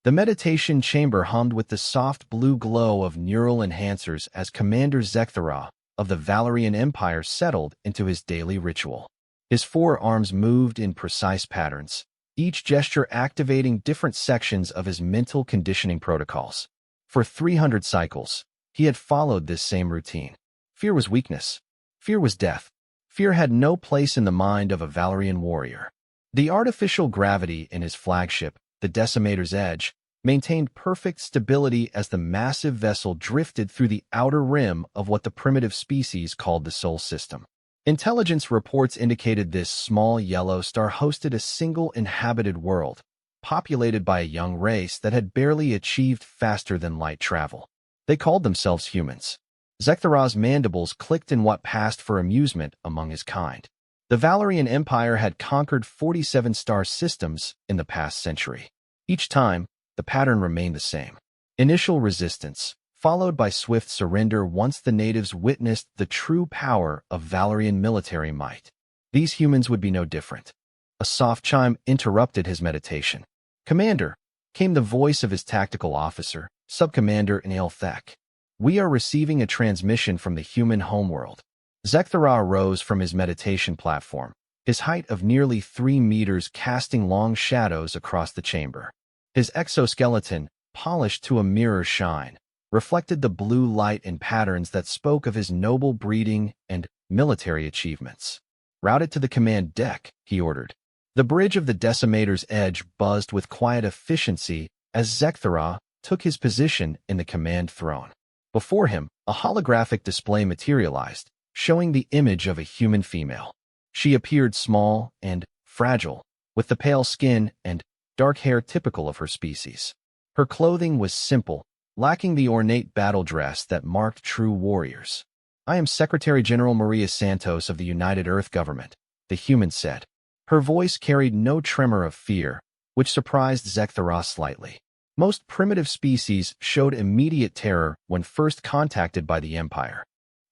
The meditation chamber hummed with the soft blue glow of neural enhancers as Commander Zekthara of the Valerian Empire settled into his daily ritual. His forearms moved in precise patterns, each gesture activating different sections of his mental conditioning protocols. For 300 cycles, he had followed this same routine. Fear was weakness. Fear was death. Fear had no place in the mind of a Valerian warrior. The artificial gravity in his flagship, the Decimator's Edge, maintained perfect stability as the massive vessel drifted through the outer rim of what the primitive species called the Sol System. Intelligence reports indicated this small yellow star hosted a single inhabited world, populated by a young race that had barely achieved faster-than-light travel. They called themselves humans. Zekthara's mandibles clicked in what passed for amusement among his kind. The Valerian Empire had conquered 47 star systems in the past century. Each time, the pattern remained the same. Initial resistance, followed by swift surrender once the natives witnessed the true power of Valerian military might. These humans would be no different. A soft chime interrupted his meditation. "Commander," came the voice of his tactical officer, Subcommander Nailthek. "We are receiving a transmission from the human homeworld." Zekthara rose from his meditation platform, his height of nearly 3 meters casting long shadows across the chamber. His exoskeleton, polished to a mirror shine, reflected the blue light in patterns that spoke of his noble breeding and military achievements. "Route it to the command deck," he ordered. The bridge of the Decimator's Edge buzzed with quiet efficiency as Zekthara took his position in the command throne. Before him, a holographic display materialized, showing the image of a human female. She appeared small and fragile, with the pale skin and dark hair typical of her species. Her clothing was simple, lacking the ornate battle dress that marked true warriors. "I am Secretary General Maria Santos of the United Earth Government," the human said. Her voice carried no tremor of fear, which surprised Zekthara slightly. Most primitive species showed immediate terror when first contacted by the Empire.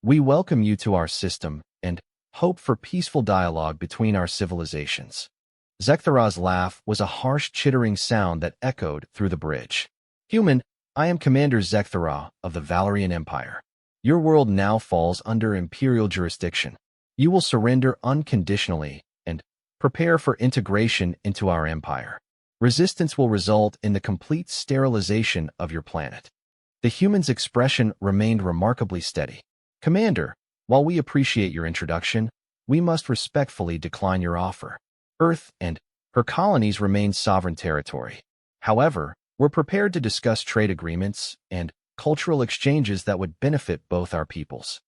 "We welcome you to our system and hope for peaceful dialogue between our civilizations." Zekthara's laugh was a harsh chittering sound that echoed through the bridge. "Human, I am Commander Zekthara of the Valerian Empire. Your world now falls under Imperial jurisdiction. You will surrender unconditionally and prepare for integration into our empire. Resistance will result in the complete sterilization of your planet." The human's expression remained remarkably steady. "Commander, while we appreciate your introduction, we must respectfully decline your offer. Earth and her colonies remain sovereign territory. However, we're prepared to discuss trade agreements and cultural exchanges that would benefit both our peoples."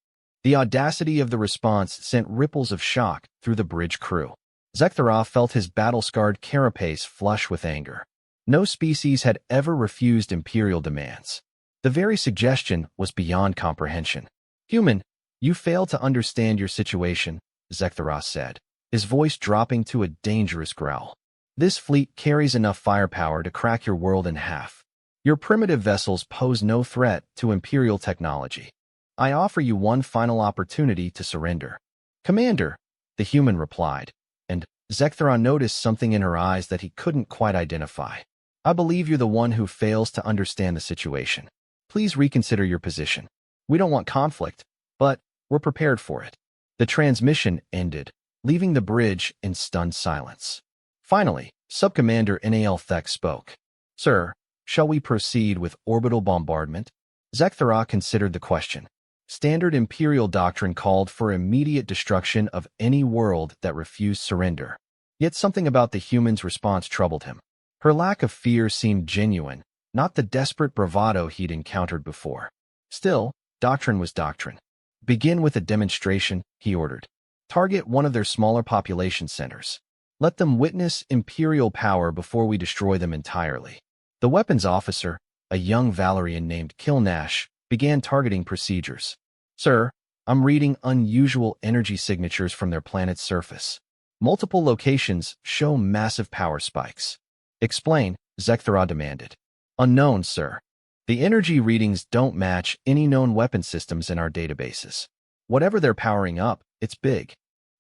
The audacity of the response sent ripples of shock through the bridge crew. Zekthara felt his battle-scarred carapace flush with anger. No species had ever refused imperial demands. The very suggestion was beyond comprehension. "Human, you fail to understand your situation," Zekthara said, his voice dropping to a dangerous growl. "This fleet carries enough firepower to crack your world in half. Your primitive vessels pose no threat to Imperial technology. I offer you one final opportunity to surrender." "Commander," the human replied, and Zekthara noticed something in her eyes that he couldn't quite identify. "I believe you're the one who fails to understand the situation. Please reconsider your position. We don't want conflict, but we're prepared for it." The transmission ended, leaving the bridge in stunned silence. Finally, Subcommander Nailthek spoke. "Sir, shall we proceed with orbital bombardment?" Zekthara considered the question. Standard Imperial doctrine called for immediate destruction of any world that refused surrender. Yet something about the human's response troubled him. Her lack of fear seemed genuine, not the desperate bravado he'd encountered before. Still, doctrine was doctrine. "Begin with a demonstration," he ordered. "Target one of their smaller population centers. Let them witness Imperial power before we destroy them entirely." The weapons officer, a young Valerian named Kilnash, began targeting procedures. "Sir, I'm reading unusual energy signatures from their planet's surface. Multiple locations show massive power spikes." "Explain," Zekthara demanded. "Unknown, sir. The energy readings don't match any known weapon systems in our databases. Whatever they're powering up, it's big."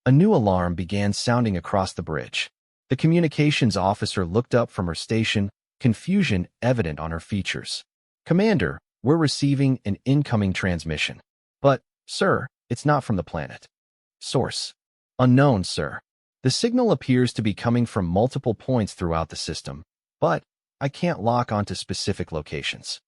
A new alarm began sounding across the bridge. The communications officer looked up from her station, confusion evident on her features. "Commander, we're receiving an incoming transmission. But, sir, it's not from the planet." "Source: unknown, sir. The signal appears to be coming from multiple points throughout the system, but I can't lock onto specific locations."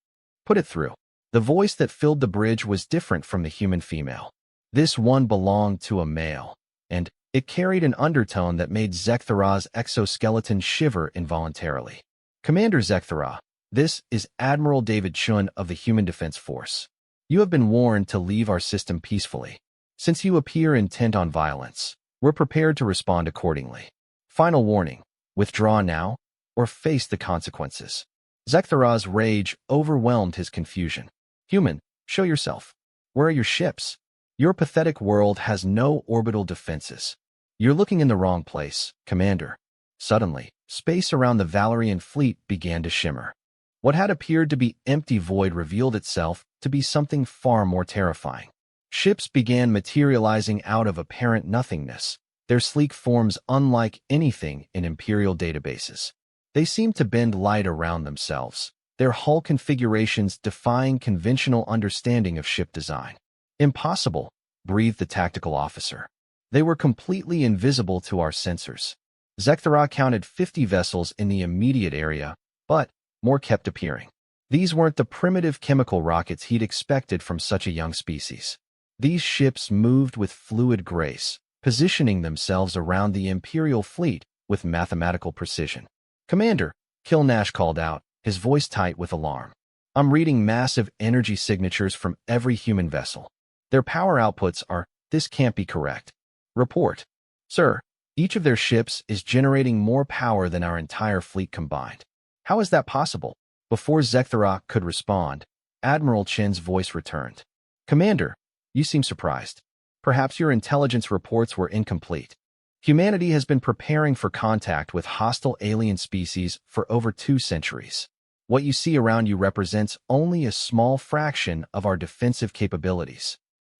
"Put it through." The voice that filled the bridge was different from the human female. This one belonged to a male, and it carried an undertone that made Zekthara's exoskeleton shiver involuntarily. "Commander Zekthara, this is Admiral David Chun of the Human Defense Force. You have been warned to leave our system peacefully. Since you appear intent on violence, we're prepared to respond accordingly. Final warning: withdraw now, or face the consequences." Zekthara's rage overwhelmed his confusion. "Human, show yourself. Where are your ships? Your pathetic world has no orbital defenses. You're looking in the wrong place, Commander." Suddenly, space around the Valerian fleet began to shimmer. What had appeared to be empty void revealed itself to be something far more terrifying. Ships began materializing out of apparent nothingness, their sleek forms unlike anything in Imperial databases. They seemed to bend light around themselves, their hull configurations defying conventional understanding of ship design. "Impossible," breathed the tactical officer. "They were completely invisible to our sensors." Zekthara counted 50 vessels in the immediate area, but more kept appearing. These weren't the primitive chemical rockets he'd expected from such a young species. These ships moved with fluid grace, positioning themselves around the Imperial fleet with mathematical precision. "Commander," Kilnash called out, his voice tight with alarm. "I'm reading massive energy signatures from every human vessel. Their power outputs are, this can't be correct." "Report." "Sir, each of their ships is generating more power than our entire fleet combined." "How is that possible?" Before Zekthara could respond, Admiral Chen's voice returned. "Commander, you seem surprised. Perhaps your intelligence reports were incomplete. Humanity has been preparing for contact with hostile alien species for over 2 centuries. What you see around you represents only a small fraction of our defensive capabilities."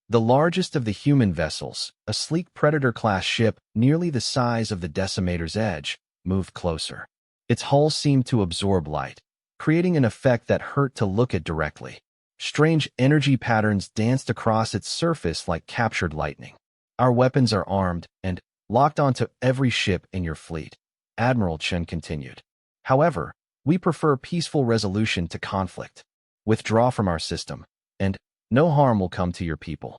The largest of the human vessels, a sleek Predator-class ship nearly the size of the Decimator's Edge, moved closer. Its hull seemed to absorb light, creating an effect that hurt to look at directly. Strange energy patterns danced across its surface like captured lightning. "Our weapons are armed and locked onto every ship in your fleet," Admiral Chen continued. "However, we prefer peaceful resolution to conflict. Withdraw from our system, and no harm will come to your people."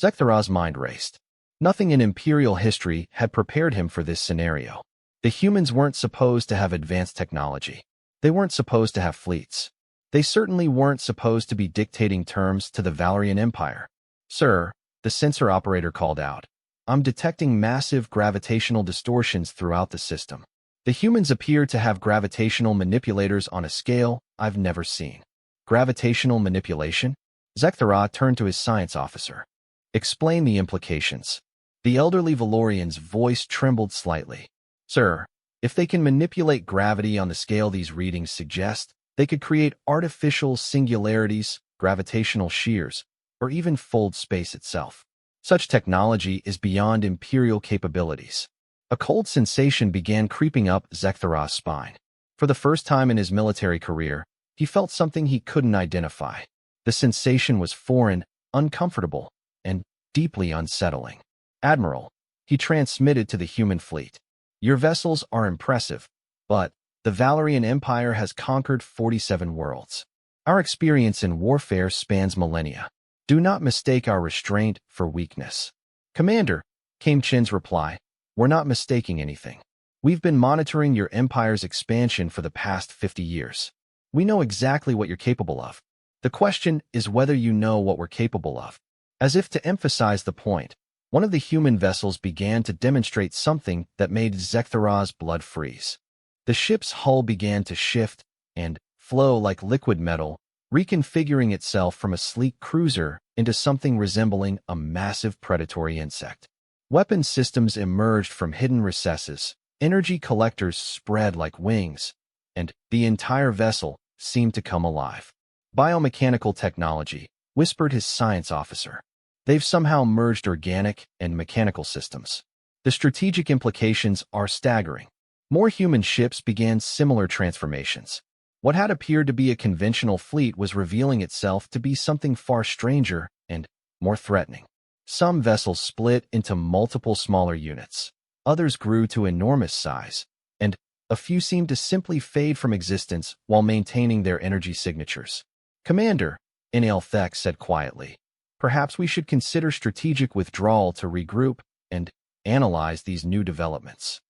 Zekthara's mind raced. Nothing in Imperial history had prepared him for this scenario. The humans weren't supposed to have advanced technology. They weren't supposed to have fleets. They certainly weren't supposed to be dictating terms to the Valerian Empire. "Sir," the sensor operator called out, "I'm detecting massive gravitational distortions throughout the system. The humans appear to have gravitational manipulators on a scale I've never seen." "Gravitational manipulation?" Zekthara turned to his science officer. "Explain the implications." The elderly Valorian's voice trembled slightly. "Sir, if they can manipulate gravity on the scale these readings suggest, they could create artificial singularities, gravitational shears, or even fold space itself. Such technology is beyond Imperial capabilities." A cold sensation began creeping up Zekthara's spine. For the first time in his military career, he felt something he couldn't identify. The sensation was foreign, uncomfortable, and deeply unsettling. "Admiral," he transmitted to the human fleet, "your vessels are impressive, but the Valerian Empire has conquered 47 worlds. Our experience in warfare spans millennia. Do not mistake our restraint for weakness." "Commander," came Chen's reply, "we're not mistaking anything. We've been monitoring your empire's expansion for the past 50 years. We know exactly what you're capable of. The question is whether you know what we're capable of." As if to emphasize the point, one of the human vessels began to demonstrate something that made Zekthara's blood freeze. The ship's hull began to shift and flow like liquid metal, reconfiguring itself from a sleek cruiser into something resembling a massive predatory insect. Weapon systems emerged from hidden recesses, energy collectors spread like wings, and the entire vessel seemed to come alive. "Biomechanical technology," whispered his science officer. "They've somehow merged organic and mechanical systems. The strategic implications are staggering." More human ships began similar transformations, What had appeared to be a conventional fleet was revealing itself to be something far stranger and more threatening. Some vessels split into multiple smaller units. Others grew to enormous size, and a few seemed to simply fade from existence while maintaining their energy signatures. "Commander," Inalthek said quietly, "perhaps we should consider strategic withdrawal to regroup and analyze these new developments."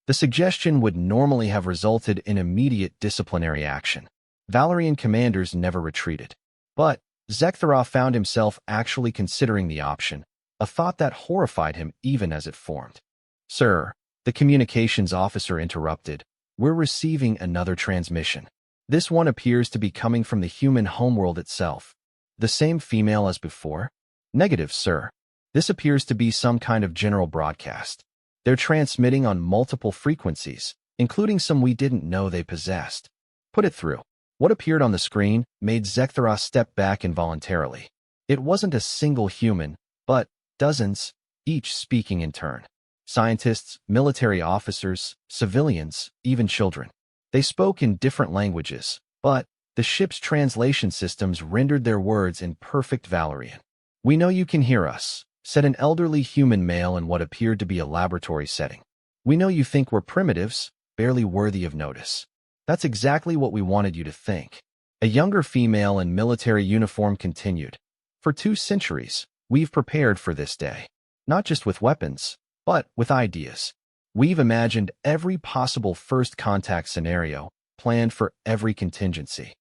The suggestion would normally have resulted in immediate disciplinary action. Valerian commanders never retreated. But Zekthara found himself actually considering the option, a thought that horrified him even as it formed. "Sir," the communications officer interrupted, "we're receiving another transmission. This one appears to be coming from the human homeworld itself. The same female as before?" "Negative, sir. This appears to be some kind of general broadcast. They're transmitting on multiple frequencies, including some we didn't know they possessed." "Put it through." What appeared on the screen made Zekthara step back involuntarily. It wasn't a single human, but dozens, each speaking in turn. Scientists, military officers, civilians, even children. They spoke in different languages, but the ship's translation systems rendered their words in perfect Valerian. "We know you can hear us," said an elderly human male in what appeared to be a laboratory setting. "We know you think we're primitives, barely worthy of notice. That's exactly what we wanted you to think." A younger female in military uniform continued. "For 2 centuries, we've prepared for this day. Not just with weapons, but with ideas. We've imagined every possible first contact scenario, planned for every contingency."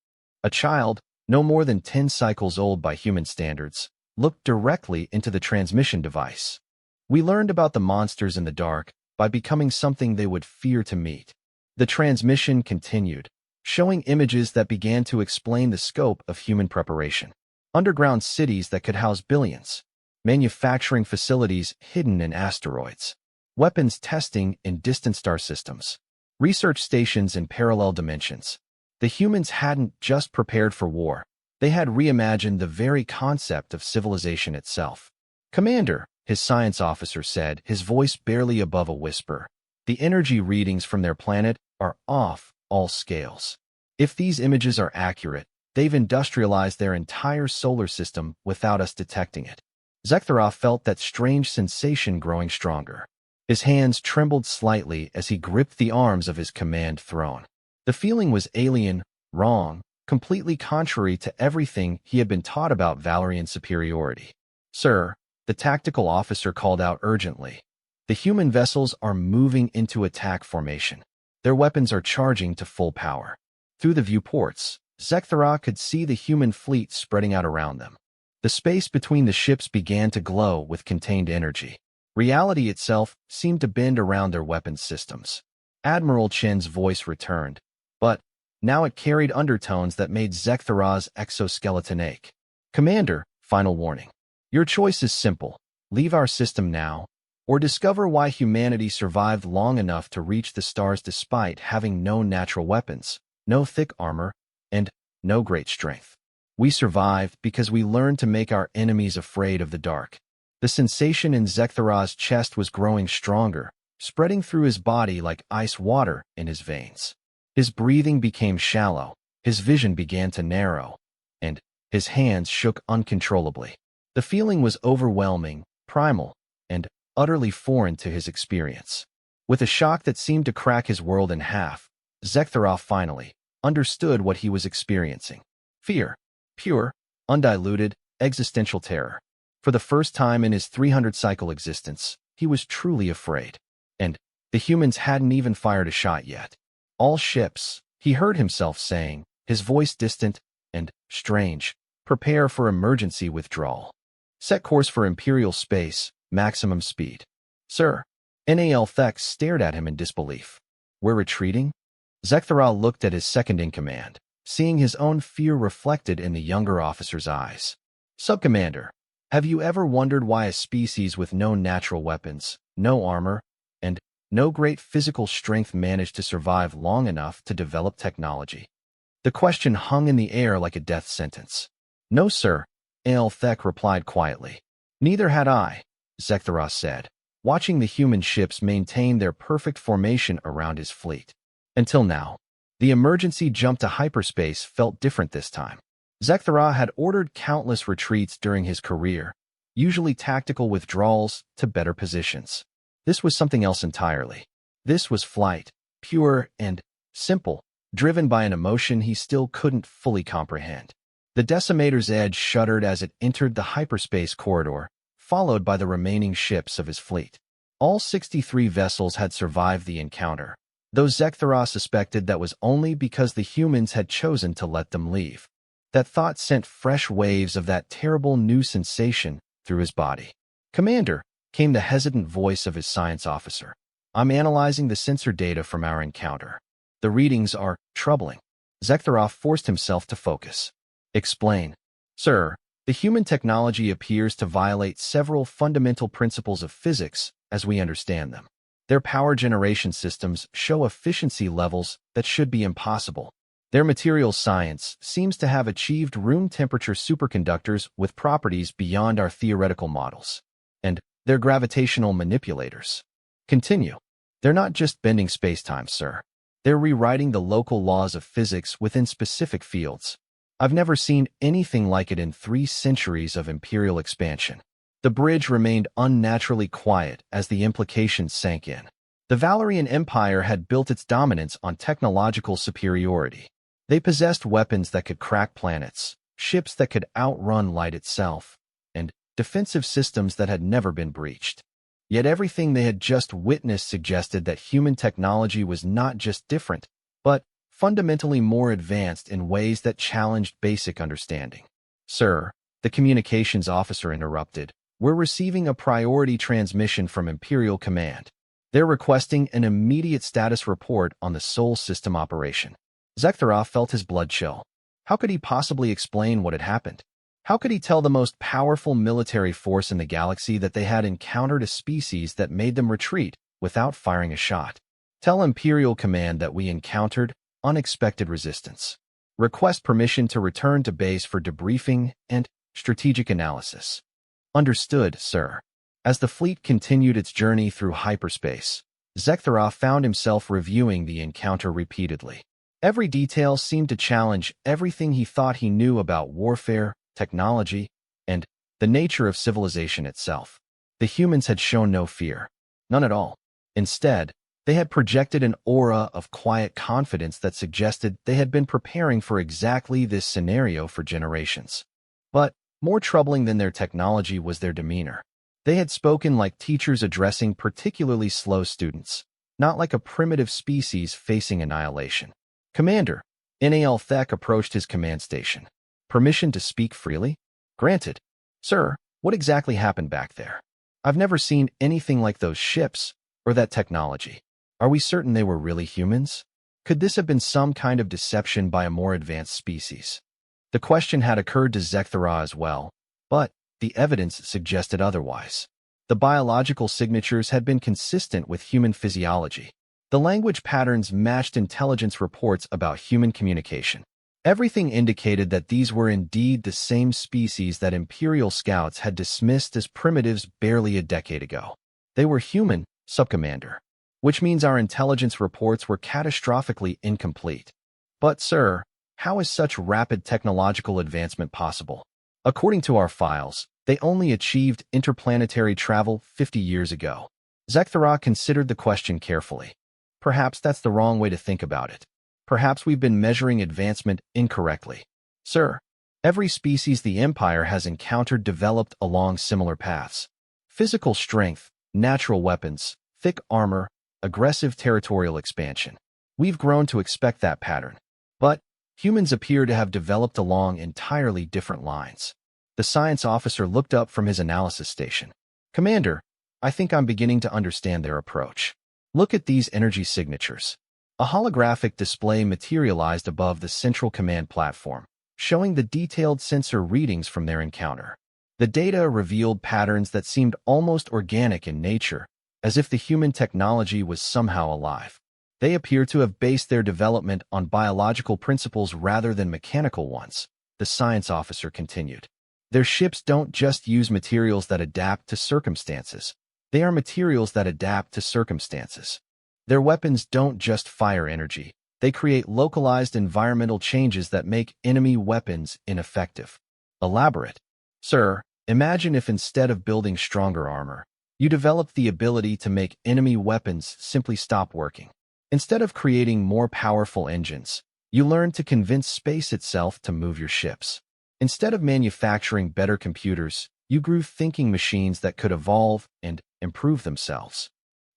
A child, no more than 10 cycles old by human standards, looked directly into the transmission device. "We learned about the monsters in the dark by becoming something they would fear to meet." The transmission continued, showing images that began to explain the scope of human preparation. Underground cities that could house billions, manufacturing facilities hidden in asteroids, weapons testing in distant star systems, research stations in parallel dimensions. The humans hadn't just prepared for war. They had reimagined the very concept of civilization itself. "Commander," his science officer said, his voice barely above a whisper, "the energy readings from their planet are off all scales. If these images are accurate, they've industrialized their entire solar system without us detecting it." Zekthara felt that strange sensation growing stronger. His hands trembled slightly as he gripped the arms of his command throne. The feeling was alien, wrong, completely contrary to everything he had been taught about Valerian superiority. "Sir," the tactical officer called out urgently, "the human vessels are moving into attack formation. Their weapons are charging to full power." Through the viewports, Zekthara could see the human fleet spreading out around them. The space between the ships began to glow with contained energy. Reality itself seemed to bend around their weapons systems. Admiral Chen's voice returned, but now it carried undertones that made Zekthara's exoskeleton ache. "Commander, final warning. Your choice is simple. Leave our system now, or discover why humanity survived long enough to reach the stars despite having no natural weapons, no thick armor, and no great strength. We survived because we learned to make our enemies afraid of the dark." The sensation in Zekthara's chest was growing stronger, spreading through his body like ice water in his veins. His breathing became shallow, his vision began to narrow, and his hands shook uncontrollably. The feeling was overwhelming, primal, and utterly foreign to his experience. With a shock that seemed to crack his world in half, Zekthara finally understood what he was experiencing. Fear. Pure, undiluted, existential terror. For the first time in his 300-cycle existence, he was truly afraid. And the humans hadn't even fired a shot yet. "All ships," he heard himself saying, his voice distant and strange, "prepare for emergency withdrawal. Set course for Imperial space, maximum speed." "Sir." Nalthek stared at him in disbelief. "We're retreating?" Zekthara looked at his second-in-command, seeing his own fear reflected in the younger officer's eyes. "Subcommander, have you ever wondered why a species with no natural weapons, no armor, and no great physical strength managed to survive long enough to develop technology?" The question hung in the air like a death sentence. "No, sir," Nalthek replied quietly. "Neither had I," Zekthara said, watching the human ships maintain their perfect formation around his fleet. "Until now." The emergency jump to hyperspace felt different this time. Zekthara had ordered countless retreats during his career, usually tactical withdrawals to better positions. This was something else entirely. This was flight, pure and simple, driven by an emotion he still couldn't fully comprehend. The Decimator's edge shuddered as it entered the hyperspace corridor, followed by the remaining ships of his fleet. All 63 vessels had survived the encounter, though Zekthara suspected that was only because the humans had chosen to let them leave. That thought sent fresh waves of that terrible new sensation through his body. "Commander," came the hesitant voice of his science officer. "I'm analyzing the sensor data from our encounter. The readings are troubling." Zekthara forced himself to focus. "Explain." "Sir, the human technology appears to violate several fundamental principles of physics as we understand them. Their power generation systems show efficiency levels that should be impossible. Their materials science seems to have achieved room temperature superconductors with properties beyond our theoretical models. And they're gravitational manipulators." "Continue." "They're not just bending spacetime, sir. They're rewriting the local laws of physics within specific fields. I've never seen anything like it in 3 centuries of imperial expansion." The bridge remained unnaturally quiet as the implications sank in. The Valerian Empire had built its dominance on technological superiority. They possessed weapons that could crack planets, ships that could outrun light itself, and defensive systems that had never been breached. Yet everything they had just witnessed suggested that human technology was not just different, but fundamentally more advanced in ways that challenged basic understanding. "Sir," the communications officer interrupted, "we're receiving a priority transmission from Imperial Command. They're requesting an immediate status report on the Sol system operation." Zekthara felt his blood chill. How could he possibly explain what had happened? How could he tell the most powerful military force in the galaxy that they had encountered a species that made them retreat without firing a shot? "Tell Imperial Command that we encountered unexpected resistance. Request permission to return to base for debriefing and strategic analysis." "Understood, sir." As the fleet continued its journey through hyperspace, Zekthara found himself reviewing the encounter repeatedly. Every detail seemed to challenge everything he thought he knew about warfare, technology, and the nature of civilization itself. The humans had shown no fear. None at all. Instead, they had projected an aura of quiet confidence that suggested they had been preparing for exactly this scenario for generations. But more troubling than their technology was their demeanor. They had spoken like teachers addressing particularly slow students, not like a primitive species facing annihilation. "Commander," Nal Thek approached his command station. "Permission to speak freely?" "Granted." "Sir, what exactly happened back there? I've never seen anything like those ships or that technology. Are we certain they were really humans? Could this have been some kind of deception by a more advanced species?" The question had occurred to Zekthara as well, but the evidence suggested otherwise. The biological signatures had been consistent with human physiology. The language patterns matched intelligence reports about human communication. Everything indicated that these were indeed the same species that Imperial scouts had dismissed as primitives barely a decade ago. They were human, Subcommander, which means our intelligence reports were catastrophically incomplete. "But, sir, how is such rapid technological advancement possible? According to our files, they only achieved interplanetary travel 50 years ago." Zekthara considered the question carefully. Perhaps that's the wrong way to think about it. Perhaps we've been measuring advancement incorrectly. "Sir, every species the Empire has encountered developed along similar paths. Physical strength, natural weapons, thick armor, aggressive territorial expansion. We've grown to expect that pattern. But humans appear to have developed along entirely different lines." The science officer looked up from his analysis station. "Commander, I think I'm beginning to understand their approach. Look at these energy signatures." A holographic display materialized above the central command platform, showing the detailed sensor readings from their encounter. The data revealed patterns that seemed almost organic in nature, as if the human technology was somehow alive. They appear to have based their development on biological principles rather than mechanical ones, the science officer continued. Their ships don't just use materials that adapt to circumstances. They are materials that adapt to circumstances. Their weapons don't just fire energy. They create localized environmental changes that make enemy weapons ineffective. Elaborate. Sir, imagine if instead of building stronger armor, you developed the ability to make enemy weapons simply stop working. Instead of creating more powerful engines, you learned to convince space itself to move your ships. Instead of manufacturing better computers, you grew thinking machines that could evolve and improve themselves.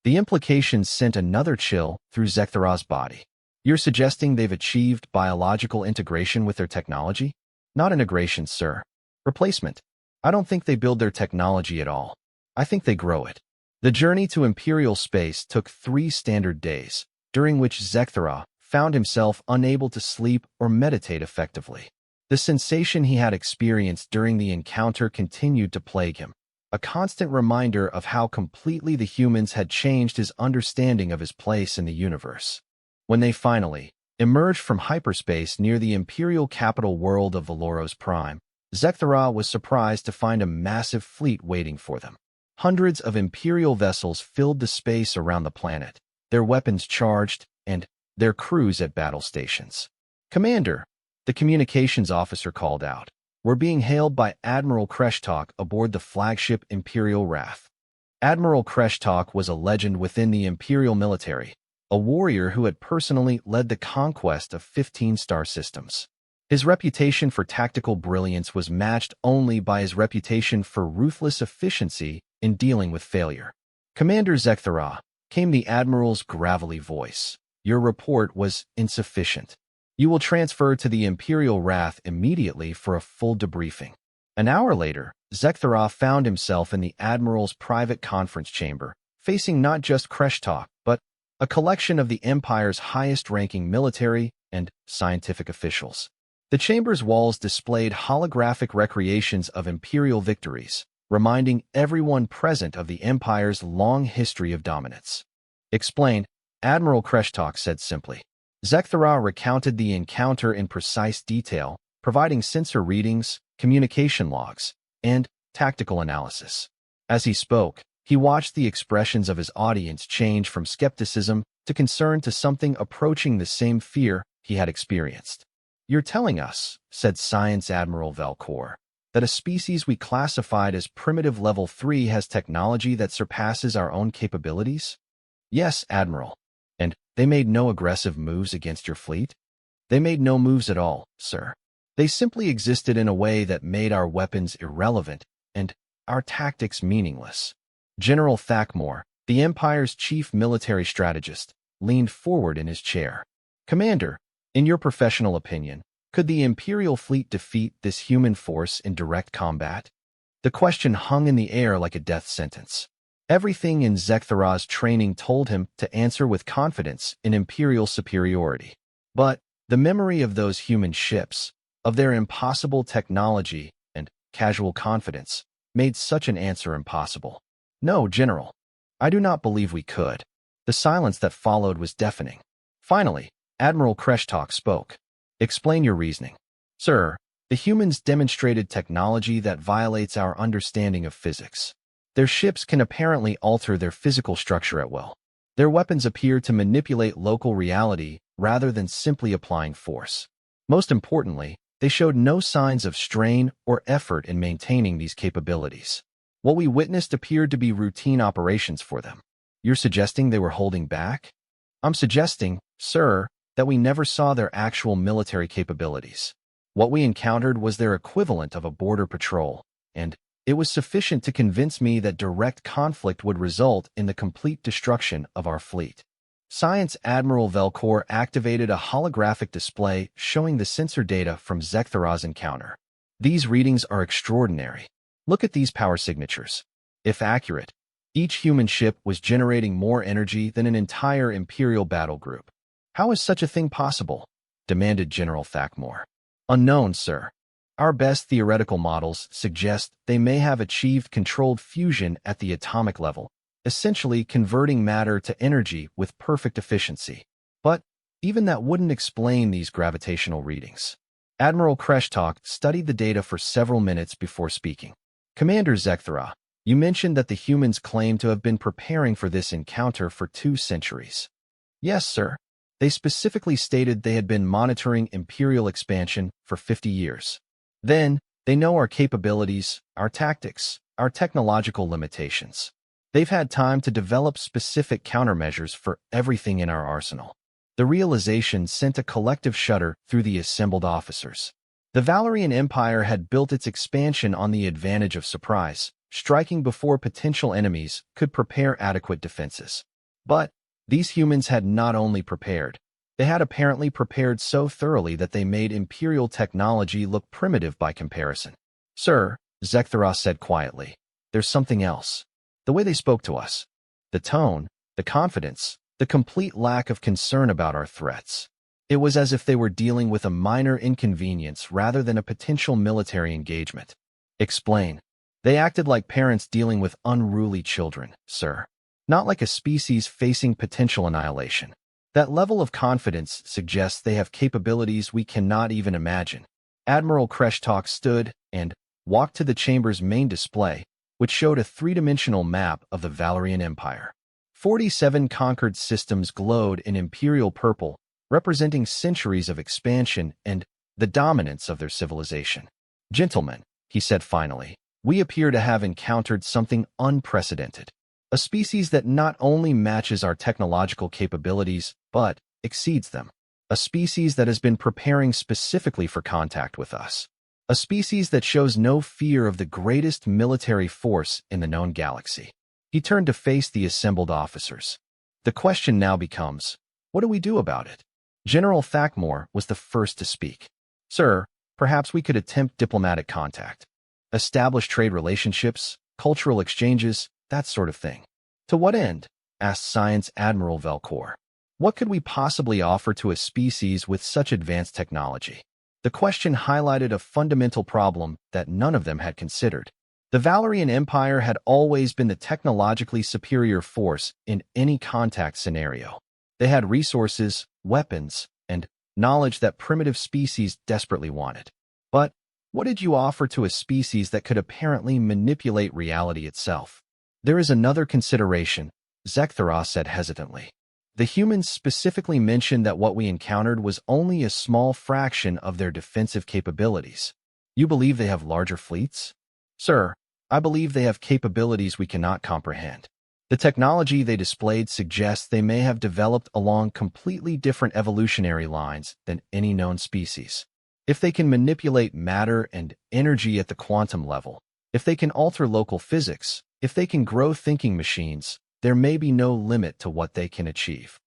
The implications sent another chill through Zekthara's body. You're suggesting they've achieved biological integration with their technology? Not integration, sir. Replacement. I don't think they build their technology at all. I think they grow it. The journey to Imperial space took 3 standard days, during which Zekthara found himself unable to sleep or meditate effectively. The sensation he had experienced during the encounter continued to plague him, a constant reminder of how completely the humans had changed his understanding of his place in the universe. When they finally emerged from hyperspace near the Imperial capital world of Valoros Prime, Zekthara was surprised to find a massive fleet waiting for them. Hundreds of Imperial vessels filled the space around the planet, their weapons charged, and their crews at battle stations. "Commander," the communications officer called out, "we're being hailed by Admiral Kreshtok aboard the flagship Imperial Wrath." Admiral Kreshtok was a legend within the Imperial military, a warrior who had personally led the conquest of 15 star systems. His reputation for tactical brilliance was matched only by his reputation for ruthless efficiency in dealing with failure. "Commander Zekthara," came the Admiral's gravelly voice, "your report was insufficient. You will transfer to the Imperial Wrath immediately for a full debriefing." An hour later, Zekthara found himself in the Admiral's private conference chamber, facing not just Kreshtok, but a collection of the Empire's highest-ranking military and scientific officials. The chamber's walls displayed holographic recreations of Imperial victories, reminding everyone present of the Empire's long history of dominance. "Explain," Admiral Kreshtok said simply. Zekthara recounted the encounter in precise detail, providing sensor readings, communication logs, and tactical analysis. As he spoke, he watched the expressions of his audience change from skepticism to concern to something approaching the same fear he had experienced. "You're telling us," said Science Admiral Valcor, "that a species we classified as primitive level 3 has technology that surpasses our own capabilities?" "Yes, Admiral. And they made no aggressive moves against your fleet?" "They made no moves at all, sir. They simply existed in a way that made our weapons irrelevant and our tactics meaningless." General Thakmore, the Empire's chief military strategist, leaned forward in his chair. "Commander, in your professional opinion, could the Imperial fleet defeat this human force in direct combat?" The question hung in the air like a death sentence. Everything in Zekthara's training told him to answer with confidence in Imperial superiority. But the memory of those human ships, of their impossible technology and casual confidence, made such an answer impossible. "No, General. I do not believe we could." The silence that followed was deafening. Finally, Admiral Kreshtok spoke. "Explain your reasoning." "Sir, the humans demonstrated technology that violates our understanding of physics. Their ships can apparently alter their physical structure at will. Their weapons appear to manipulate local reality rather than simply applying force. Most importantly, they showed no signs of strain or effort in maintaining these capabilities. What we witnessed appeared to be routine operations for them." "You're suggesting they were holding back?" "I'm suggesting, sir, that we never saw their actual military capabilities. What we encountered was their equivalent of a border patrol, and it was sufficient to convince me that direct conflict would result in the complete destruction of our fleet." Science Admiral Velcor activated a holographic display showing the sensor data from Zekthara's encounter. "These readings are extraordinary. Look at these power signatures. If accurate, each human ship was generating more energy than an entire Imperial battle group." "How is such a thing possible?" demanded General Thakmore. "Unknown, sir. Our best theoretical models suggest they may have achieved controlled fusion at the atomic level, essentially converting matter to energy with perfect efficiency. But even that wouldn't explain these gravitational readings." Admiral Kreshtok studied the data for several minutes before speaking. "Commander Zekthara, you mentioned that the humans claim to have been preparing for this encounter for 2 centuries. "Yes, sir. They specifically stated they had been monitoring Imperial expansion for 50 years. Then, they know our capabilities, our tactics, our technological limitations. They've had time to develop specific countermeasures for everything in our arsenal. The realization sent a collective shudder through the assembled officers. The Valerian Empire had built its expansion on the advantage of surprise, striking before potential enemies could prepare adequate defenses. But these humans had not only prepared, they had apparently prepared so thoroughly that they made Imperial technology look primitive by comparison. "Sir," Zekthara said quietly, "there's something else. The way they spoke to us. The tone, the confidence, the complete lack of concern about our threats. It was as if they were dealing with a minor inconvenience rather than a potential military engagement." "Explain." "They acted like parents dealing with unruly children, sir. Not like a species facing potential annihilation. That level of confidence suggests they have capabilities we cannot even imagine." Admiral Kreshtok stood and walked to the chamber's main display, which showed a three-dimensional map of the Valerian Empire. 47 conquered systems glowed in imperial purple, representing centuries of expansion and the dominance of their civilization. "Gentlemen," he said finally, "we appear to have encountered something unprecedented. A species that not only matches our technological capabilities, but exceeds them. A species that has been preparing specifically for contact with us. A species that shows no fear of the greatest military force in the known galaxy." He turned to face the assembled officers. "The question now becomes, what do we do about it?" General Thakmore was the first to speak. "Sir, perhaps we could attempt diplomatic contact. Establish trade relationships, cultural exchanges, that sort of thing." "To what end?" asked Science Admiral Velcor. "What could we possibly offer to a species with such advanced technology?" The question highlighted a fundamental problem that none of them had considered. The Valerian Empire had always been the technologically superior force in any contact scenario. They had resources, weapons, and knowledge that primitive species desperately wanted. But what did you offer to a species that could apparently manipulate reality itself? "There is another consideration," Zekthara said hesitantly. "The humans specifically mentioned that what we encountered was only a small fraction of their defensive capabilities. You believe they have larger fleets?" "Sir, I believe they have capabilities we cannot comprehend. The technology they displayed suggests they may have developed along completely different evolutionary lines than any known species. If they can manipulate matter and energy at the quantum level, if they can alter local physics, if they can grow thinking machines, there may be no limit to what they can achieve."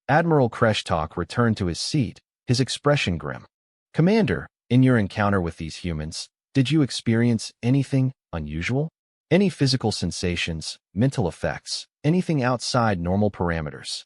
Admiral Kreshtok returned to his seat, his expression grim. "Commander, in your encounter with these humans, did you experience anything unusual? Any physical sensations, mental effects, anything outside normal parameters?"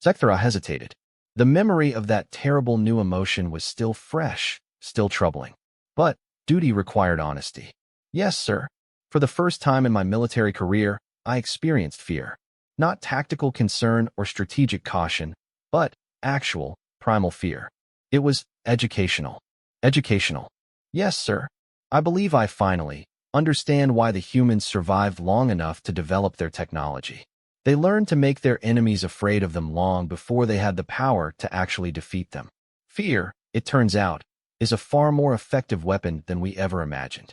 Zekthara hesitated. The memory of that terrible new emotion was still fresh, still troubling. But duty required honesty. "Yes, sir. For the first time in my military career, I experienced fear. Not tactical concern or strategic caution, but actual, primal fear. It was educational." "Educational." "Yes, sir. I believe I finally understand why the humans survived long enough to develop their technology. They learned to make their enemies afraid of them long before they had the power to actually defeat them. Fear, it turns out, is a far more effective weapon than we ever imagined."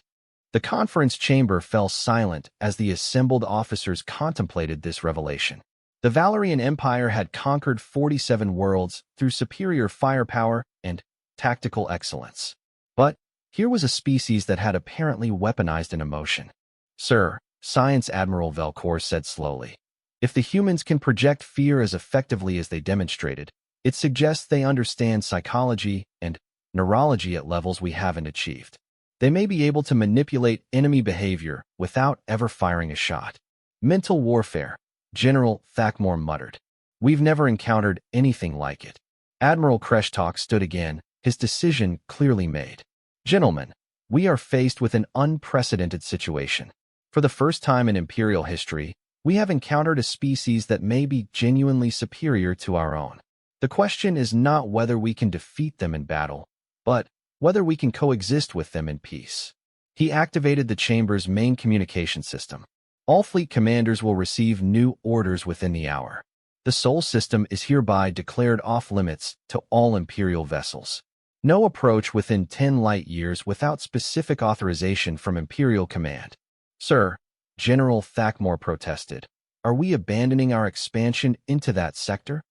The conference chamber fell silent as the assembled officers contemplated this revelation. The Valerian Empire had conquered 47 worlds through superior firepower and tactical excellence. But here was a species that had apparently weaponized an emotion. "Sir," Science Admiral Velcor said slowly, "if the humans can project fear as effectively as they demonstrated, it suggests they understand psychology and neurology at levels we haven't achieved. They may be able to manipulate enemy behavior without ever firing a shot." "Mental warfare," General Thakmore muttered. "We've never encountered anything like it." Admiral Kreshtok stood again, his decision clearly made. "Gentlemen, we are faced with an unprecedented situation. For the first time in Imperial history, we have encountered a species that may be genuinely superior to our own. The question is not whether we can defeat them in battle, but whether we can coexist with them in peace." He activated the chamber's main communication system. "All fleet commanders will receive new orders within the hour. The Sol system is hereby declared off-limits to all Imperial vessels. No approach within 10 light-years without specific authorization from Imperial Command. Sir, General Thakmore protested. Are we abandoning our expansion into that sector?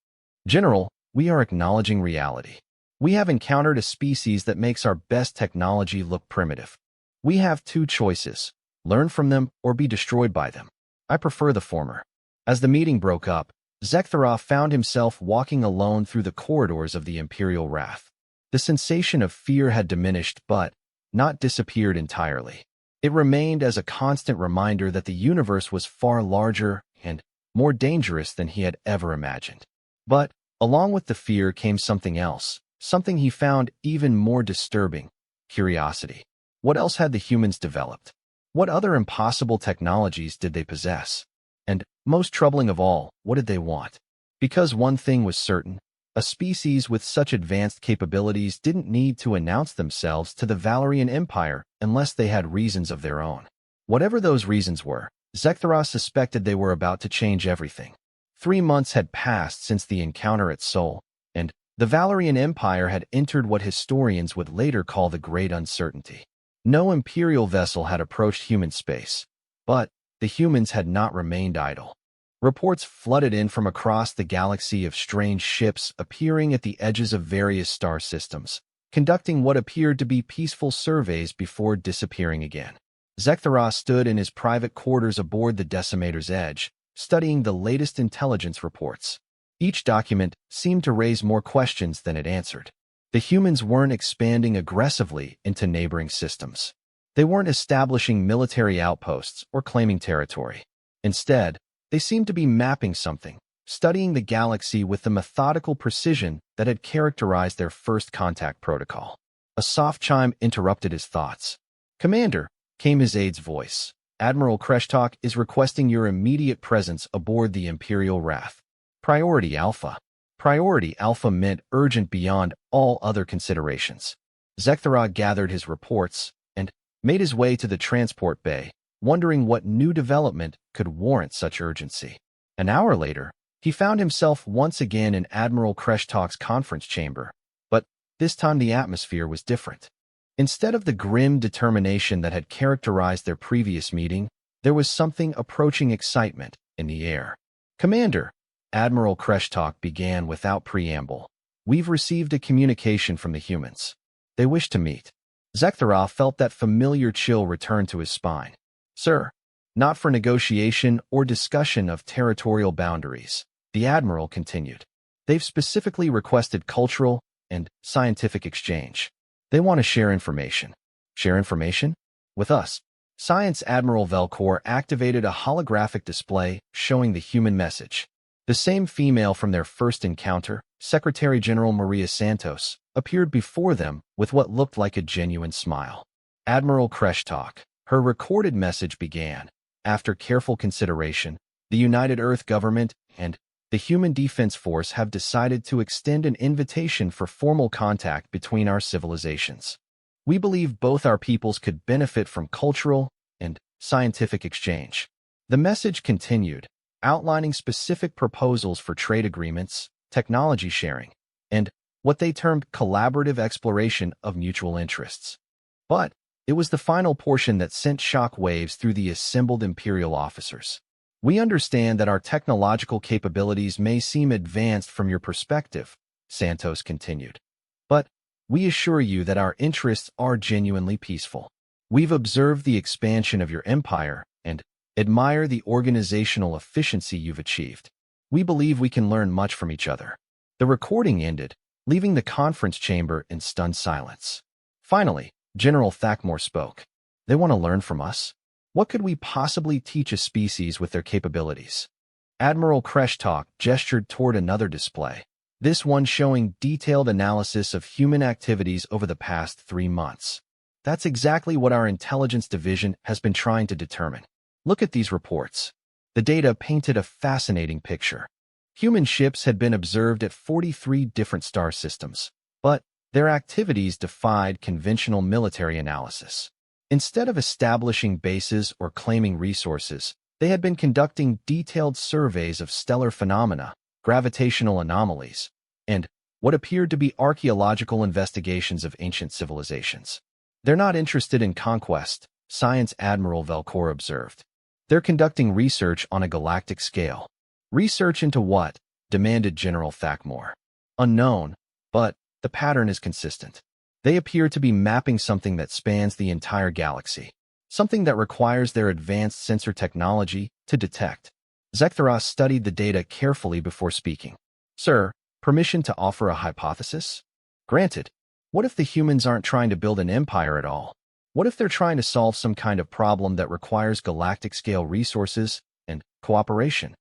General, we are acknowledging reality. We have encountered a species that makes our best technology look primitive. We have two choices: learn from them or be destroyed by them. I prefer the former. As the meeting broke up, Zekthara found himself walking alone through the corridors of the Imperial Wrath. The sensation of fear had diminished but not disappeared entirely. It remained as a constant reminder that the universe was far larger and more dangerous than he had ever imagined. But along with the fear came something else, something he found even more disturbing: curiosity. What else had the humans developed? What other impossible technologies did they possess? And, most troubling of all, what did they want? Because one thing was certain: a species with such advanced capabilities didn't need to announce themselves to the Valerian Empire unless they had reasons of their own. Whatever those reasons were, Zekthara suspected they were about to change everything. 3 months had passed since the encounter at Sol, and the Valerian Empire had entered what historians would later call the Great Uncertainty. No Imperial vessel had approached human space, but the humans had not remained idle. Reports flooded in from across the galaxy of strange ships appearing at the edges of various star systems, conducting what appeared to be peaceful surveys before disappearing again. Zekthara stood in his private quarters aboard the Decimator's edge, studying the latest intelligence reports. Each document seemed to raise more questions than it answered. The humans weren't expanding aggressively into neighboring systems. They weren't establishing military outposts or claiming territory. Instead, they seemed to be mapping something, studying the galaxy with the methodical precision that had characterized their first contact protocol. A soft chime interrupted his thoughts. "Commander," came his aide's voice, "Admiral Kreshtok is requesting your immediate presence aboard the Imperial Wrath. Priority Alpha." Priority Alpha meant urgent beyond all other considerations. Zekthara gathered his reports and made his way to the transport bay, wondering what new development could warrant such urgency. An hour later, he found himself once again in Admiral Kreshtok's conference chamber, but this time the atmosphere was different. Instead of the grim determination that had characterized their previous meeting, there was something approaching excitement in the air. "Commander," Admiral Kreshtok began without preamble, "we've received a communication from the humans. They wish to meet." Zekthara felt that familiar chill return to his spine. "Sir, not for negotiation or discussion of territorial boundaries," the Admiral continued. "They've specifically requested cultural and scientific exchange. They want to share information." "Share information? With us?" Science Admiral Velcor activated a holographic display showing the human message. The same female from their first encounter, Secretary General Maria Santos, appeared before them with what looked like a genuine smile. "Admiral Kreshtok," her recorded message began, "after careful consideration, the United Earth Government and the Human Defense Force have decided to extend an invitation for formal contact between our civilizations. We believe both our peoples could benefit from cultural and scientific exchange." The message continued, outlining specific proposals for trade agreements, technology sharing, and what they termed collaborative exploration of mutual interests. But it was the final portion that sent shock waves through the assembled Imperial officers. "We understand that our technological capabilities may seem advanced from your perspective," Santos continued. "But we assure you that our interests are genuinely peaceful. We've observed the expansion of your empire and admire the organizational efficiency you've achieved. We believe we can learn much from each other." The recording ended, leaving the conference chamber in stunned silence. Finally, General Thakmore spoke. "They want to learn from us? What could we possibly teach a species with their capabilities?" Admiral Kreshtok gestured toward another display, this one showing detailed analysis of human activities over the past 3 months. "That's exactly what our intelligence division has been trying to determine. Look at these reports." The data painted a fascinating picture. Human ships had been observed at 43 different star systems, but their activities defied conventional military analysis. Instead of establishing bases or claiming resources, they had been conducting detailed surveys of stellar phenomena, gravitational anomalies, and what appeared to be archaeological investigations of ancient civilizations. They're not interested in conquest, Science Admiral Velcor observed. They're conducting research on a galactic scale. Research into what? Demanded General Thakmore. Unknown, but the pattern is consistent. They appear to be mapping something that spans the entire galaxy, something that requires their advanced sensor technology to detect. Zektheros studied the data carefully before speaking. Sir, permission to offer a hypothesis? Granted. What if the humans aren't trying to build an empire at all? What if they're trying to solve some kind of problem that requires galactic-scale resources and cooperation?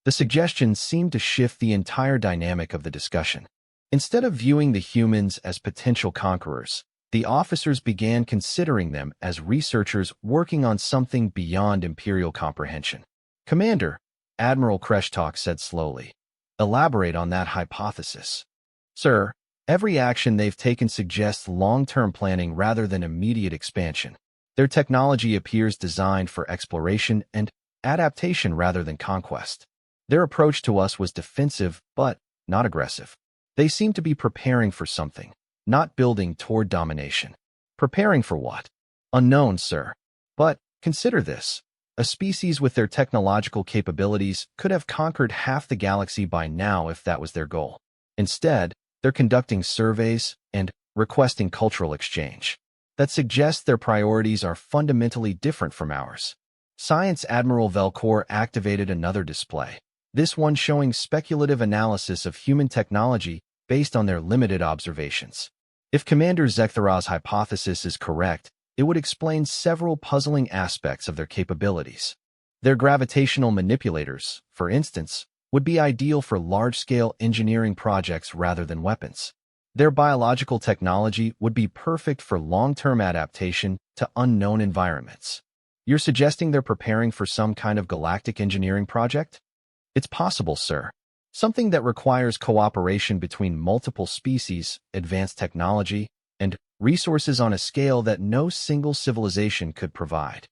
The suggestion seemed to shift the entire dynamic of the discussion. Instead of viewing the humans as potential conquerors, the officers began considering them as researchers working on something beyond Imperial comprehension. Commander, Admiral Kreshtok said slowly, elaborate on that hypothesis. Sir, every action they've taken suggests long-term planning rather than immediate expansion. Their technology appears designed for exploration and adaptation rather than conquest. Their approach to us was defensive, but not aggressive. They seem to be preparing for something, not building toward domination. Preparing for what? Unknown, sir. But consider this. A species with their technological capabilities could have conquered half the galaxy by now if that was their goal. Instead, they're conducting surveys and requesting cultural exchange. That suggests their priorities are fundamentally different from ours. Science Admiral Velcor activated another display, this one showing speculative analysis of human technology based on their limited observations. If Commander Zektheros' hypothesis is correct, it would explain several puzzling aspects of their capabilities. Their gravitational manipulators, for instance, would be ideal for large-scale engineering projects rather than weapons. Their biological technology would be perfect for long-term adaptation to unknown environments. You're suggesting they're preparing for some kind of galactic engineering project? It's possible, sir. Something that requires cooperation between multiple species, advanced technology, and resources on a scale that no single civilization could provide.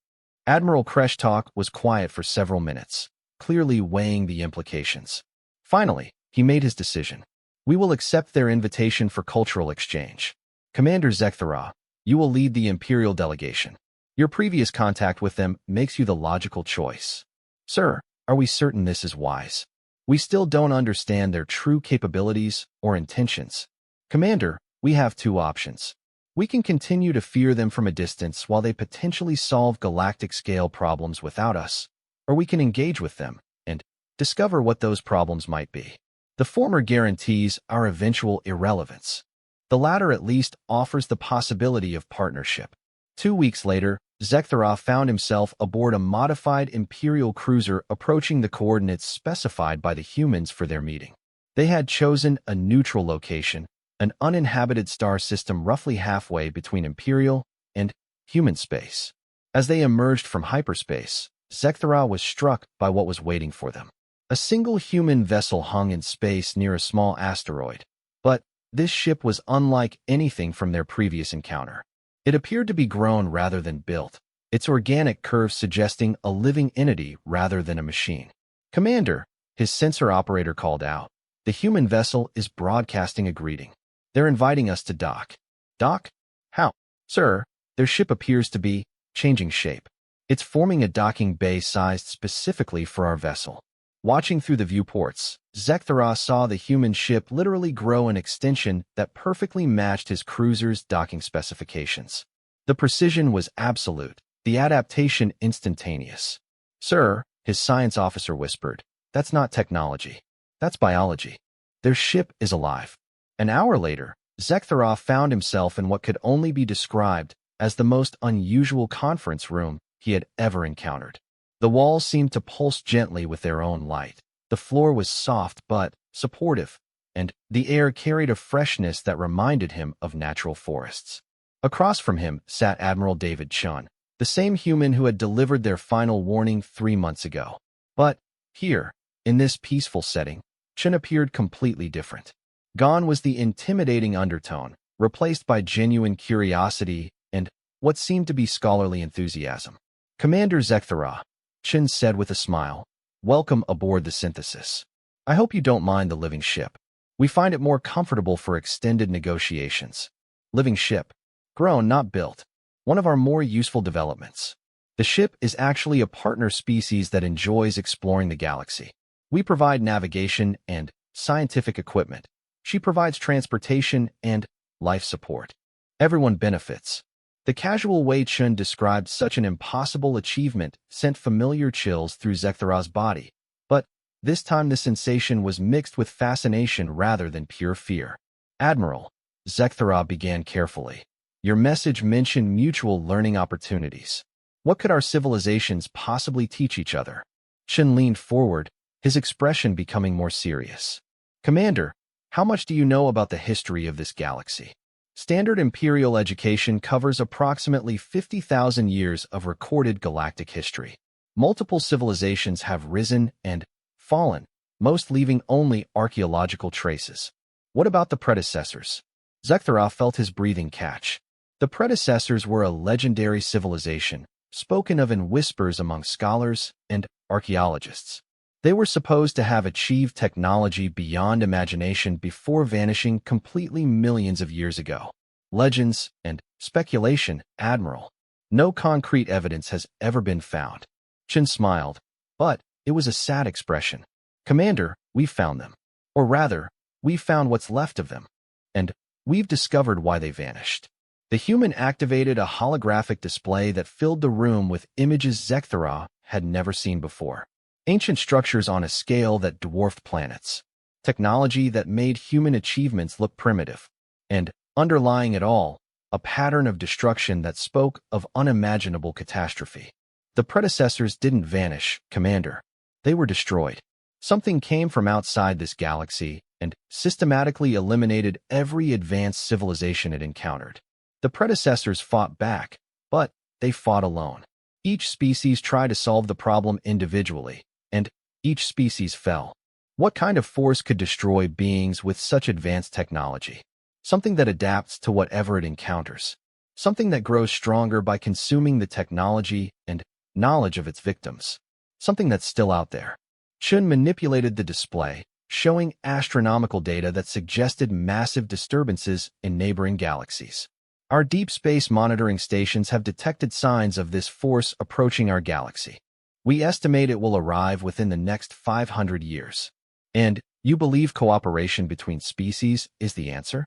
Admiral Kreshtok was quiet for several minutes, clearly weighing the implications. Finally, he made his decision. We will accept their invitation for cultural exchange. Commander Zekthera, you will lead the Imperial delegation. Your previous contact with them makes you the logical choice. Sir, are we certain this is wise? We still don't understand their true capabilities or intentions. Commander, we have two options. We can continue to fear them from a distance while they potentially solve galactic-scale problems without us, or we can engage with them and discover what those problems might be. The former guarantees our eventual irrelevance. The latter at least offers the possibility of partnership. 2 weeks later, Zekthera found himself aboard a modified Imperial cruiser approaching the coordinates specified by the humans for their meeting. They had chosen a neutral location, an uninhabited star system roughly halfway between Imperial and human space. As they emerged from hyperspace, Zekthera was struck by what was waiting for them. A single human vessel hung in space near a small asteroid. But this ship was unlike anything from their previous encounter. It appeared to be grown rather than built, its organic curves suggesting a living entity rather than a machine. Commander, his sensor operator called out. The human vessel is broadcasting a greeting. They're inviting us to dock. Dock? How? Sir, their ship appears to be changing shape. It's forming a docking bay sized specifically for our vessel. Watching through the viewports, Zekthera saw the human ship literally grow an extension that perfectly matched his cruiser's docking specifications. The precision was absolute, the adaptation instantaneous. Sir, his science officer whispered, that's not technology. That's biology. Their ship is alive. An hour later, Zekthera found himself in what could only be described as the most unusual conference room he had ever encountered. The walls seemed to pulse gently with their own light. The floor was soft but supportive, and the air carried a freshness that reminded him of natural forests. Across from him sat Admiral David Chun, the same human who had delivered their final warning 3 months ago. But here, in this peaceful setting, Chun appeared completely different. Gone was the intimidating undertone, replaced by genuine curiosity and what seemed to be scholarly enthusiasm. Commander Zekthera, Chun said with a smile, welcome aboard the Synthesis. I hope you don't mind the living ship. We find it more comfortable for extended negotiations. Living ship. Grown, not built. One of our more useful developments. The ship is actually a partner species that enjoys exploring the galaxy. We provide navigation and scientific equipment. She provides transportation and life support. Everyone benefits. The casual way Chun described such an impossible achievement sent familiar chills through Zekthara's body. But this time the sensation was mixed with fascination rather than pure fear. Admiral, Zekthara began carefully. Your message mentioned mutual learning opportunities. What could our civilizations possibly teach each other? Chun leaned forward, his expression becoming more serious. Commander, how much do you know about the history of this galaxy? Standard Imperial education covers approximately 50,000 years of recorded galactic history. Multiple civilizations have risen and fallen, most leaving only archaeological traces. What about the predecessors? Zekthara felt his breathing catch. The predecessors were a legendary civilization, spoken of in whispers among scholars and archaeologists. They were supposed to have achieved technology beyond imagination before vanishing completely millions of years ago. Legends and speculation, Admiral. No concrete evidence has ever been found. Chun smiled, but it was a sad expression. Commander, we've found them. Or rather, we've found what's left of them. And we've discovered why they vanished. The human activated a holographic display that filled the room with images Zekthara had never seen before. Ancient structures on a scale that dwarfed planets. Technology that made human achievements look primitive. And, underlying it all, a pattern of destruction that spoke of unimaginable catastrophe. The predecessors didn't vanish, Commander. They were destroyed. Something came from outside this galaxy and systematically eliminated every advanced civilization it encountered. The predecessors fought back, but they fought alone. Each species tried to solve the problem individually, and each species fell. What kind of force could destroy beings with such advanced technology? Something that adapts to whatever it encounters. Something that grows stronger by consuming the technology and knowledge of its victims. Something that's still out there. Chun manipulated the display, showing astronomical data that suggested massive disturbances in neighboring galaxies. Our deep space monitoring stations have detected signs of this force approaching our galaxy. We estimate it will arrive within the next 500 years. And you believe cooperation between species is the answer?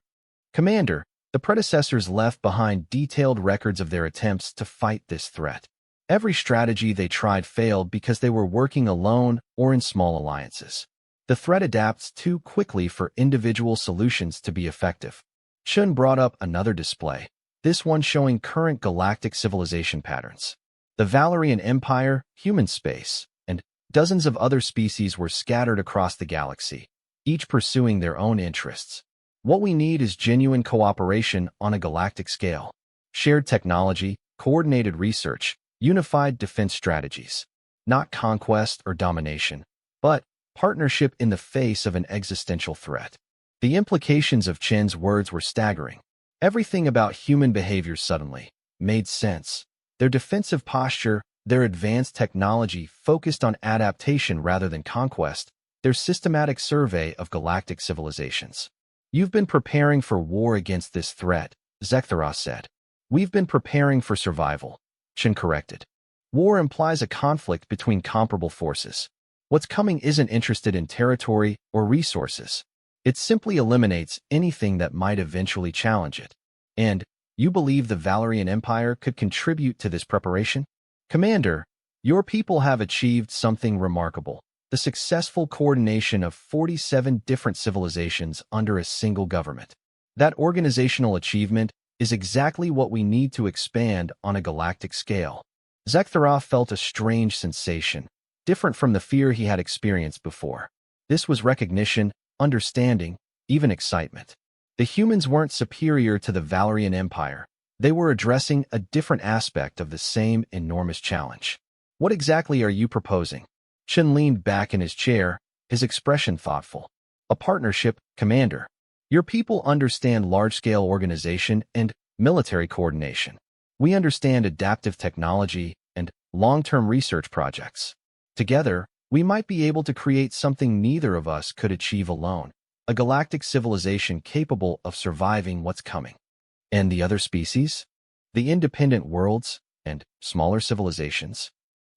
Commander, the predecessors left behind detailed records of their attempts to fight this threat. Every strategy they tried failed because they were working alone or in small alliances. The threat adapts too quickly for individual solutions to be effective. Chun brought up another display, this one showing current galactic civilization patterns. The Valerian Empire, human space, and dozens of other species were scattered across the galaxy, each pursuing their own interests. What we need is genuine cooperation on a galactic scale. Shared technology, coordinated research, unified defense strategies. Not conquest or domination, but partnership in the face of an existential threat. The implications of Chen's words were staggering. Everything about human behavior suddenly made sense. Their defensive posture, their advanced technology focused on adaptation rather than conquest, their systematic survey of galactic civilizations. You've been preparing for war against this threat, Zekthara said. We've been preparing for survival, Chen corrected. War implies a conflict between comparable forces. What's coming isn't interested in territory or resources. It simply eliminates anything that might eventually challenge it. And you believe the Valerian Empire could contribute to this preparation? Commander, your people have achieved something remarkable. The successful coordination of 47 different civilizations under a single government. That organizational achievement is exactly what we need to expand on a galactic scale. Zekthara felt a strange sensation, different from the fear he had experienced before. This was recognition, understanding, even excitement. The humans weren't superior to the Valerian Empire. They were addressing a different aspect of the same enormous challenge. What exactly are you proposing? Chen leaned back in his chair, his expression thoughtful. A partnership, Commander. Your people understand large-scale organization and military coordination. We understand adaptive technology and long-term research projects. Together, we might be able to create something neither of us could achieve alone, a galactic civilization capable of surviving what's coming. And the other species? The independent worlds and smaller civilizations?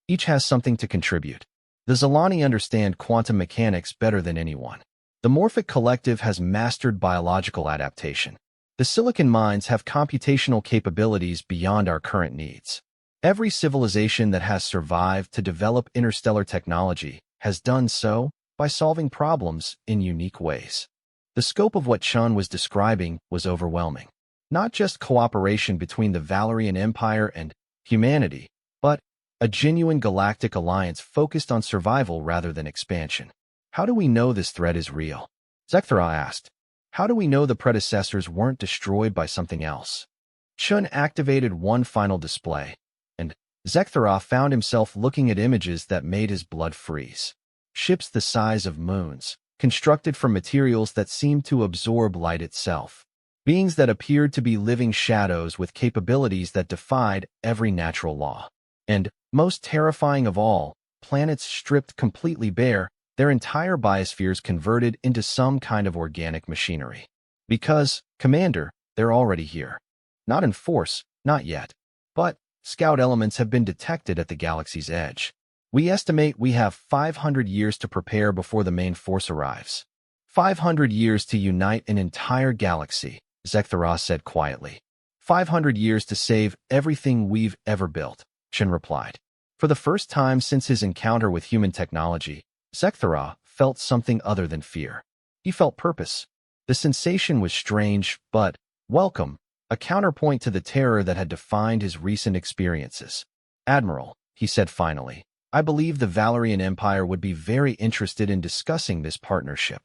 Each has something to contribute. The Zilani understand quantum mechanics better than anyone. The Morphic Collective has mastered biological adaptation. The Silicon Mines have computational capabilities beyond our current needs. Every civilization that has survived to develop interstellar technology has done so by solving problems in unique ways. The scope of what Chun was describing was overwhelming. Not just cooperation between the Valerian Empire and humanity, but a genuine galactic alliance focused on survival rather than expansion. How do we know this threat is real? Zekthara asked. How do we know the predecessors weren't destroyed by something else? Chun activated one final display, and Zekthara found himself looking at images that made his blood freeze. Ships the size of moons, constructed from materials that seemed to absorb light itself. Beings that appeared to be living shadows with capabilities that defied every natural law. And, most terrifying of all, planets stripped completely bare, their entire biospheres converted into some kind of organic machinery. Because, Commander, they're already here. Not in force, not yet. But, scout elements have been detected at the galaxy's edge. We estimate we have 500 years to prepare before the main force arrives. 500 years to unite an entire galaxy, Zekthara said quietly. 500 years to save everything we've ever built, Shin replied. For the first time since his encounter with human technology, Zekthara felt something other than fear. He felt purpose. The sensation was strange, but welcome, a counterpoint to the terror that had defined his recent experiences. Admiral, he said finally, I believe the Valerian Empire would be very interested in discussing this partnership.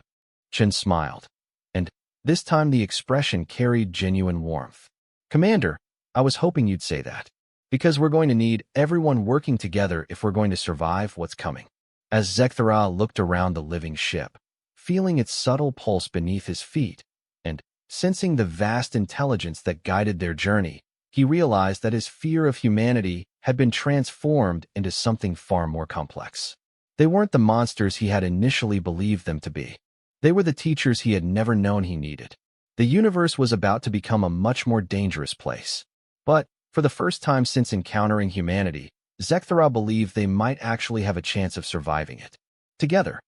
Shin smiled. And this time the expression carried genuine warmth. Commander, I was hoping you'd say that. Because we're going to need everyone working together if we're going to survive what's coming. As Zekthara looked around the living ship, feeling its subtle pulse beneath his feet, and sensing the vast intelligence that guided their journey, he realized that his fear of humanity had been transformed into something far more complex. They weren't the monsters he had initially believed them to be. They were the teachers he had never known he needed. The universe was about to become a much more dangerous place. But, for the first time since encountering humanity, Zekthara believed they might actually have a chance of surviving it. Together,